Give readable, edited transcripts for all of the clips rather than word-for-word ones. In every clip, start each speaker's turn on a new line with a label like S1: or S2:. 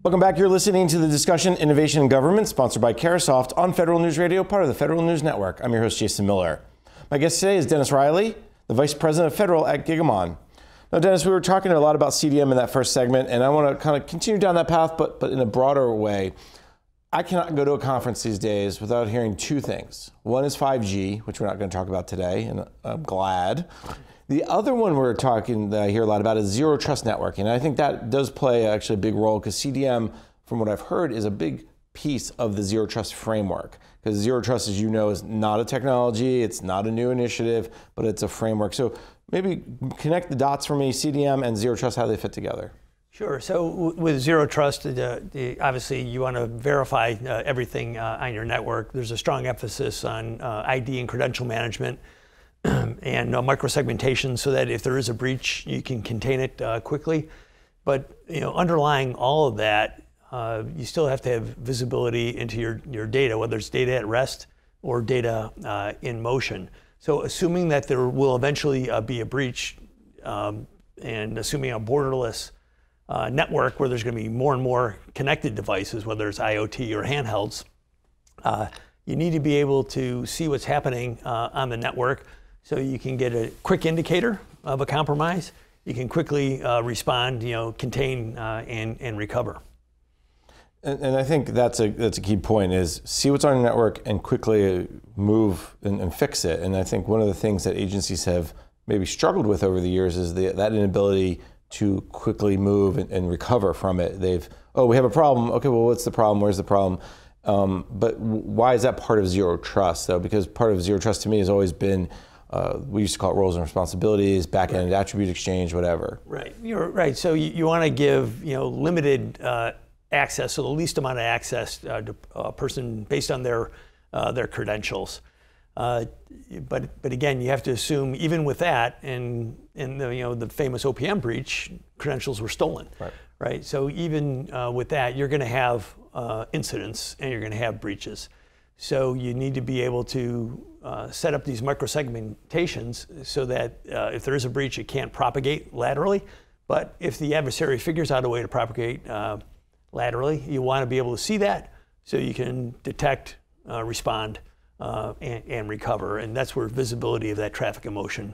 S1: Welcome back. You're listening to the discussion Innovation in Government, sponsored by Carahsoft on Federal News Radio, part of the Federal News Network. I'm your host, Jason Miller. My guest today is Dennis Riley, the Vice President of Federal at Gigamon. Now, Dennis, we were talking a lot about CDM in that first segment, and I want to kind of continue down that path, but in a broader way. I cannot go to a conference these days without hearing two things. One is 5G, which we're not going to talk about today, and I'm glad. The other one we're talking that I hear a lot about is zero trust networking. And I think that does play actually a big role because CDM, from what I've heard, is a big piece of the zero trust framework. Because zero trust, as you know, is not a technology, it's not a new initiative, but it's a framework. So maybe connect the dots for me, CDM and zero trust, how they fit together.
S2: Sure. So with zero trust, obviously you want to verify everything on your network. There's a strong emphasis on ID and credential management and microsegmentation, so that if there is a breach, you can contain it quickly. But underlying all of that, you still have to have visibility into your data, whether it's data at rest or data in motion. So assuming that there will eventually be a breach, and assuming a borderless network where there's going to be more and more connected devices, whether it's IoT or handhelds, you need to be able to see what's happening on the network so you can get a quick indicator of a compromise. You can quickly respond, contain and recover.
S1: And I think that's a key point, is see what's on your network and quickly move and fix it. And I think one of the things that agencies have maybe struggled with over the years is that inability to quickly move and recover from it. We have a problem. Okay, well, what's the problem? Where's the problem? But why is that part of zero trust, though? Because part of zero trust to me has always been, we used to call it roles and responsibilities, back-end attribute exchange, whatever.
S2: Right, you're right. So you want to give limited access, so the least amount of access to a person based on their credentials. But again, you have to assume even with that, and the famous OPM breach, credentials were stolen. Right. So even with that, you're going to have incidents and you're going to have breaches. So you need to be able to set up these microsegmentations so that if there is a breach, it can't propagate laterally. But if the adversary figures out a way to propagate laterally, you want to be able to see that so you can detect, respond, and recover. And that's where visibility of that traffic in motion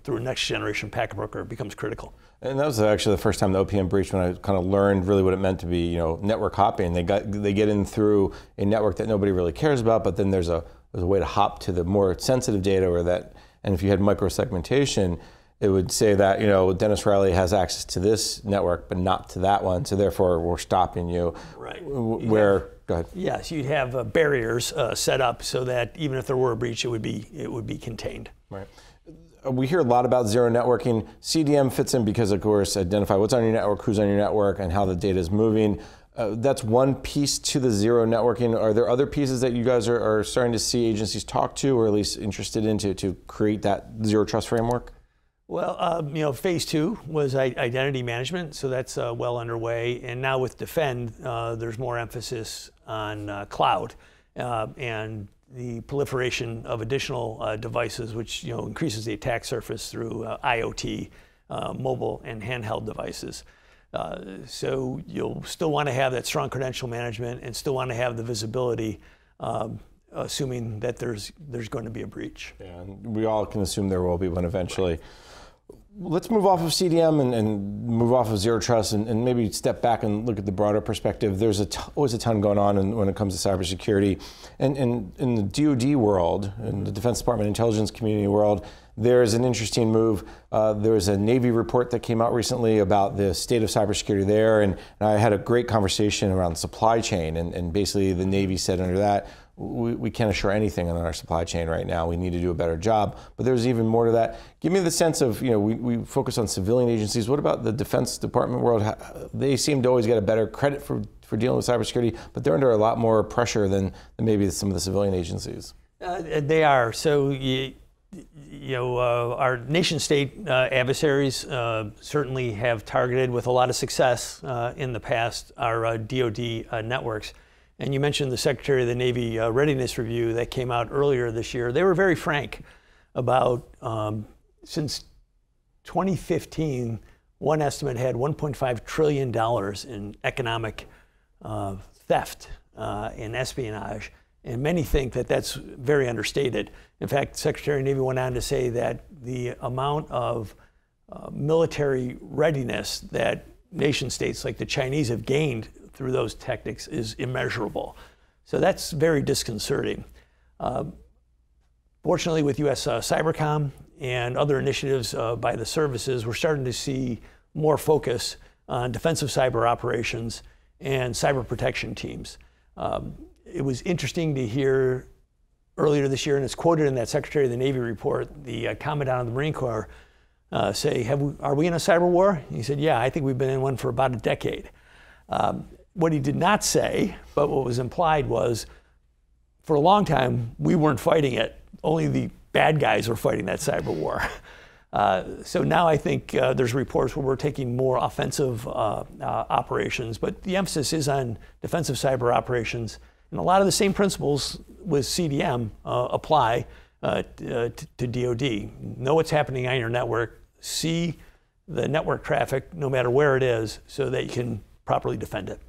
S2: through a next generation packet broker becomes critical. And
S1: that was actually the first time the OPM breach, when I kind of learned really what it meant to be, network hopping. They get in through a network that nobody really cares about, but then there's a way to hop to the more sensitive data, and if you had microsegmentation, it would say that, Dennis Riley has access to this network, but not to that one, so therefore we're stopping you.
S2: Right.
S1: Go ahead.
S2: Yes, you'd have barriers set up so that even if there were a breach, it would be contained.
S1: Right. We hear a lot about zero networking. CDM fits in because, of course, identify what's on your network, who's on your network, and how the data is moving. That's one piece to the zero networking. Are there other pieces that you guys are starting to see agencies talk to, or at least interested in, to create that zero trust framework?
S2: Well, phase 2 was identity management, so that's well underway. And now with Defend, there's more emphasis on cloud and the proliferation of additional devices, which increases the attack surface through IoT, mobile and handheld devices. So you'll still want to have that strong credential management and still want to have the visibility, assuming that there's going to be a breach.
S1: Yeah, and we all can assume there will be one eventually. Right. Let's move off of CDM and move off of zero trust and maybe step back and look at the broader perspective. There's always a ton going on when it comes to cybersecurity. And in the DoD world, in the Defense Department intelligence community world, there's an interesting move. There was a Navy report that came out recently about the state of cybersecurity there, and I had a great conversation around supply chain, and basically the Navy said under that, we can't assure anything on our supply chain right now. We need to do a better job. But there's even more to that. Give me the sense of, we focus on civilian agencies. What about the Defense Department world? They seem to always get a better credit for dealing with cybersecurity, but they're under a lot more pressure than maybe some of the civilian agencies.
S2: They are. So, our nation-state adversaries certainly have targeted with a lot of success in the past our DoD networks. And you mentioned the Secretary of the Navy Readiness Review that came out earlier this year. They were very frank about, since 2015, one estimate had $1.5 trillion in economic theft and espionage. And many think that that's very understated. In fact, Secretary of the Navy went on to say that the amount of military readiness that nation states like the Chinese have gained through those tactics is immeasurable. So that's very disconcerting. Fortunately, with U.S. Cybercom and other initiatives by the services, we're starting to see more focus on defensive cyber operations and cyber protection teams. It was interesting to hear earlier this year, and it's quoted in that Secretary of the Navy report, the Commandant of the Marine Corps say, are we in a cyber war? And he said, yeah, I think we've been in one for about a decade. What he did not say, but what was implied was, for a long time, we weren't fighting it. Only the bad guys were fighting that cyber war. So now I think there's reports where we're taking more offensive operations, but the emphasis is on defensive cyber operations. And a lot of the same principles with CDM apply to DoD. Know what's happening on your network, see the network traffic no matter where it is so that you can properly defend it.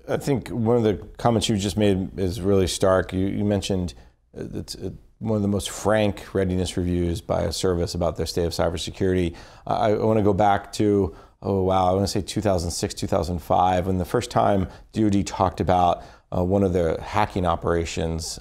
S1: I think one of the comments you just made is really stark. You mentioned it's one of the most frank readiness reviews by a service about their state of cybersecurity. I want to go back to, I want to say 2006, 2005, when the first time DoD talked about one of their hacking operations,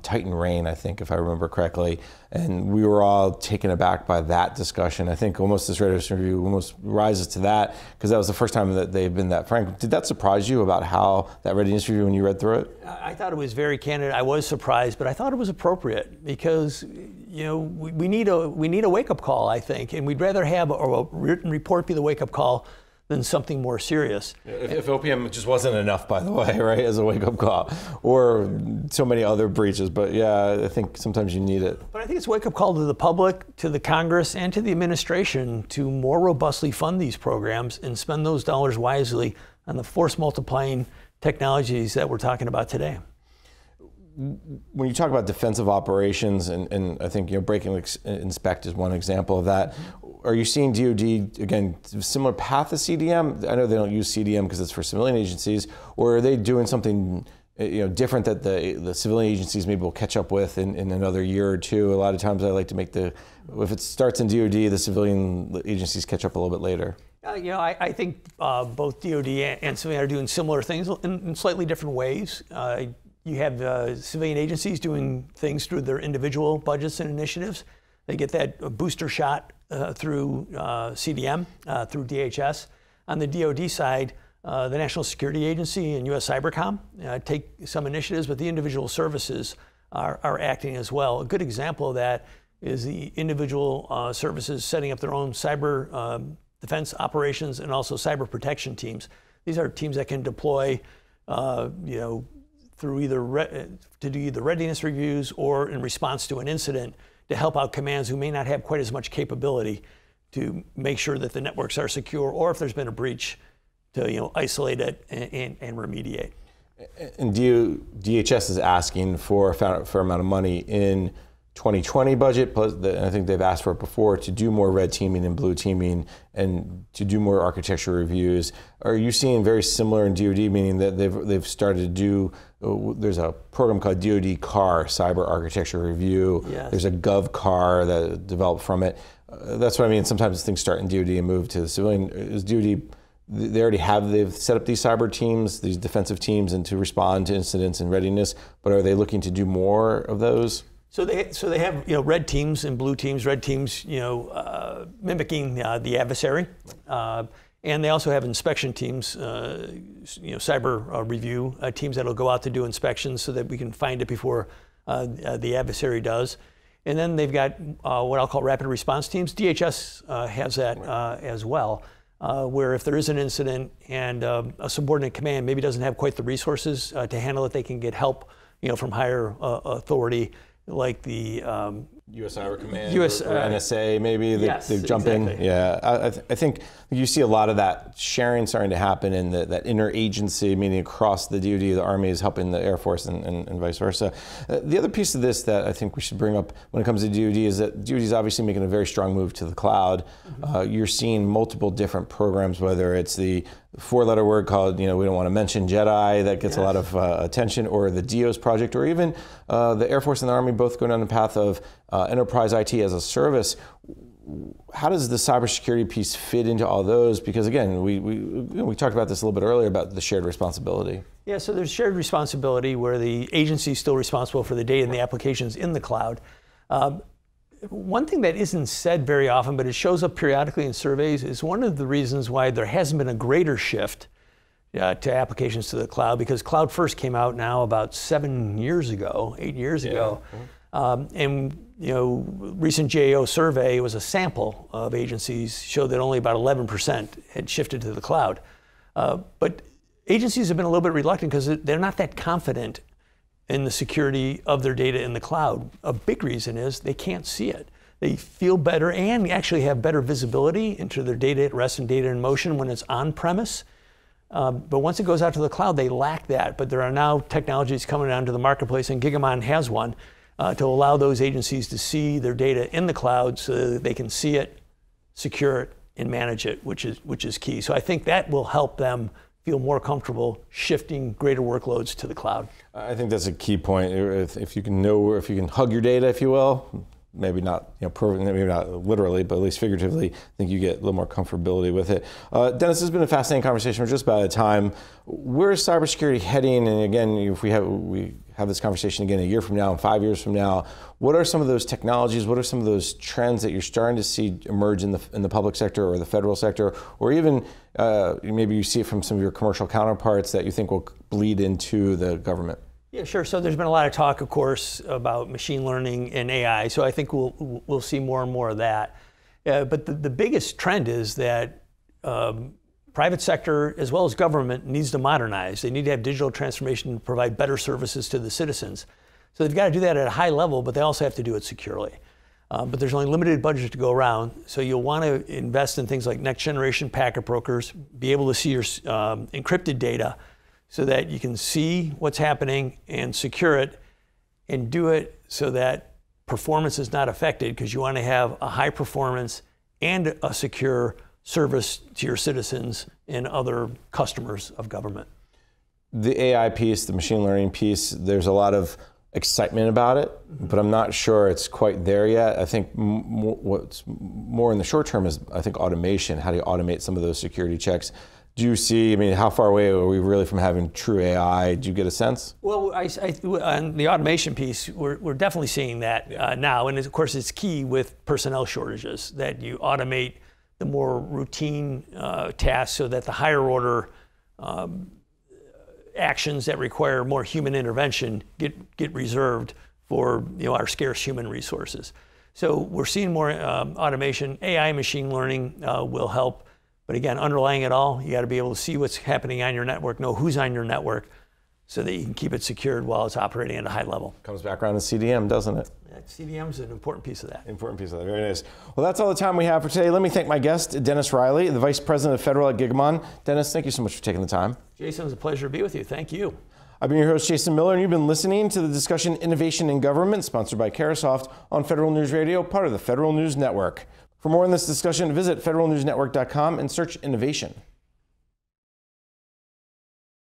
S1: Titan Rain, I think, if I remember correctly. And we were all taken aback by that discussion. I think almost this readiness review almost rises to that, because that was the first time that they've been that frank. Did that surprise you about how that readiness review when you read through it?
S2: I thought it was very candid. I was surprised, but I thought it was appropriate because, you know, we need a wake-up call, I think, and we'd rather have a written report be the wake-up call than something more serious.
S1: If OPM just wasn't enough, by the way, right, as a wake-up call, or so many other breaches, but yeah, I think sometimes you need it.
S2: But I think it's a wake-up call to the public, to the Congress, and to the administration to more robustly fund these programs and spend those dollars wisely on the force-multiplying technologies that we're talking about today.
S1: When you talk about defensive operations, and I think, you know, break and inspect is one example of that. Are you seeing DoD, again, similar path to CDM? I know they don't use CDM because it's for civilian agencies, or are they doing something, you know, different that the civilian agencies maybe will catch up with in another year or two? A lot of times I like to make if it starts in DoD, the civilian agencies catch up a little bit later.
S2: You know, I think both DoD and civilian are doing similar things in slightly different ways. You have civilian agencies doing things through their individual budgets and initiatives. They get that booster shot through CDM, through DHS. On the DoD side, the National Security Agency and U.S. Cybercom take some initiatives, but the individual services are acting as well. A good example of that is the individual services setting up their own cyber defense operations and also cyber protection teams. These are teams that can deploy, you know, through to do either readiness reviews or in response to an incident to help out commands who may not have quite as much capability to make sure that the networks are secure, or if there's been a breach, to, you know, isolate it and remediate.
S1: And DHS is asking for a fair amount of money in 2020 budget, plus I think they've asked for it before, to do more red teaming and blue teaming and to do more architecture reviews. Are you seeing very similar in DoD, meaning that they've started to do, there's a program called DoD CAR, Cyber Architecture Review.
S2: Yes.
S1: There's a GovCAR that developed from it. That's what I mean. Sometimes things start in DoD and move to the civilian. Is DoD, they've set up these cyber teams, these defensive teams, and to respond to incidents and readiness, but are they looking to do more of those?
S2: So they have, you know, red teams and blue teams. Red teams, you know, mimicking the adversary, and they also have inspection teams, you know, cyber review teams that'll go out to do inspections so that we can find it before the adversary does. And then they've got what I'll call rapid response teams. DHS has that as well, where if there is an incident and a subordinate command maybe doesn't have quite the resources to handle it, they can get help, you know, from higher authority, like the
S1: U.S. Cyber Command or NSA, maybe they jump
S2: exactly.
S1: in. Yeah, I think you see a lot of that sharing starting to happen in that interagency, meaning across the DoD, the Army is helping the Air Force and vice versa. The other piece of this that I think we should bring up when it comes to DoD is that DoD is obviously making a very strong move to the cloud. Mm-hmm. You're seeing multiple different programs, whether it's the four-letter word called, we don't want to mention JEDI, that gets a lot of attention, or the DEOS project, or even the Air Force and the Army both going down the path of enterprise IT as a service. How does the cybersecurity piece fit into all those? Because again, we talked about this a little bit earlier about the shared responsibility.
S2: Yeah, so there's shared responsibility where the agency is still responsible for the data and the applications in the cloud. One thing that isn't said very often, but it shows up periodically in surveys, is one of the reasons why there hasn't been a greater shift to applications to the cloud, because Cloud First came out now about 8 years ago. And recent GAO survey was a sample of agencies, showed that only about 11% had shifted to the cloud. But agencies have been a little bit reluctant because they're not that confident in the security of their data in the cloud. A big reason is they can't see it. They feel better and actually have better visibility into their data at rest and data in motion when it's on premise. But once it goes out to the cloud, they lack that. But there are now technologies coming onto the marketplace, and Gigamon has one, to allow those agencies to see their data in the cloud so that they can see it, secure it, and manage it, which is key. So I think that will help them feel more comfortable shifting greater workloads to the cloud. I
S1: think that's a key point. If you can hug your data, if you will, maybe not, maybe not literally, but at least figuratively, I think you get a little more comfortability with it. Dennis, this has been a fascinating conversation. We're just about out of time. Where is cybersecurity heading? And again, if we have this conversation again a year from now and 5 years from now, what are some of those technologies? What are some of those trends that you're starting to see emerge in the public sector or the federal sector, or even maybe you see it from some of your commercial counterparts that you think will bleed into the government?
S2: Yeah, sure. So there's been a lot of talk, of course, about machine learning and AI. So I think we'll see more and more of that. But the biggest trend is that private sector as well as government needs to modernize. They need to have digital transformation to provide better services to the citizens. So they've got to do that at a high level, but they also have to do it securely. But there's only limited budget to go around. So you'll want to invest in things like next generation packet brokers, be able to see your encrypted data, so that you can see what's happening and secure it, and do it so that performance is not affected, because you want to have a high performance and a secure service to your citizens and other customers of government.
S1: The AI piece, the machine learning piece, there's a lot of excitement about it, but I'm not sure it's quite there yet. I think what's more in the short term is, I think, automation. How do you automate some of those security checks? Do you see, how far away are we really from having true AI? Do you get a sense?
S2: Well, on the automation piece, we're definitely seeing that now. And of course, it's key with personnel shortages that you automate the more routine tasks so that the higher order actions that require more human intervention get reserved for our scarce human resources. So we're seeing more automation. AI, machine learning will help. But again, underlying it all, you got to be able to see what's happening on your network, know who's on your network, so that you can keep it secured while it's operating at a high level.
S1: Comes back around to CDM, doesn't it?
S2: Yeah, CDM is an important piece of that.
S1: Important piece of that, very nice. Well, that's all the time we have for today. Let me thank my guest, Dennis Riley, the Vice President of Federal at Gigamon. Dennis, thank you so much for taking the time.
S2: Jason, it was a pleasure to be with you. Thank you.
S1: I've been your host, Jason Miller, and you've been listening to the discussion Innovation in Government, sponsored by Carahsoft on Federal News Radio, part of the Federal News Network. For more on this discussion, visit federalnewsnetwork.com and search innovation.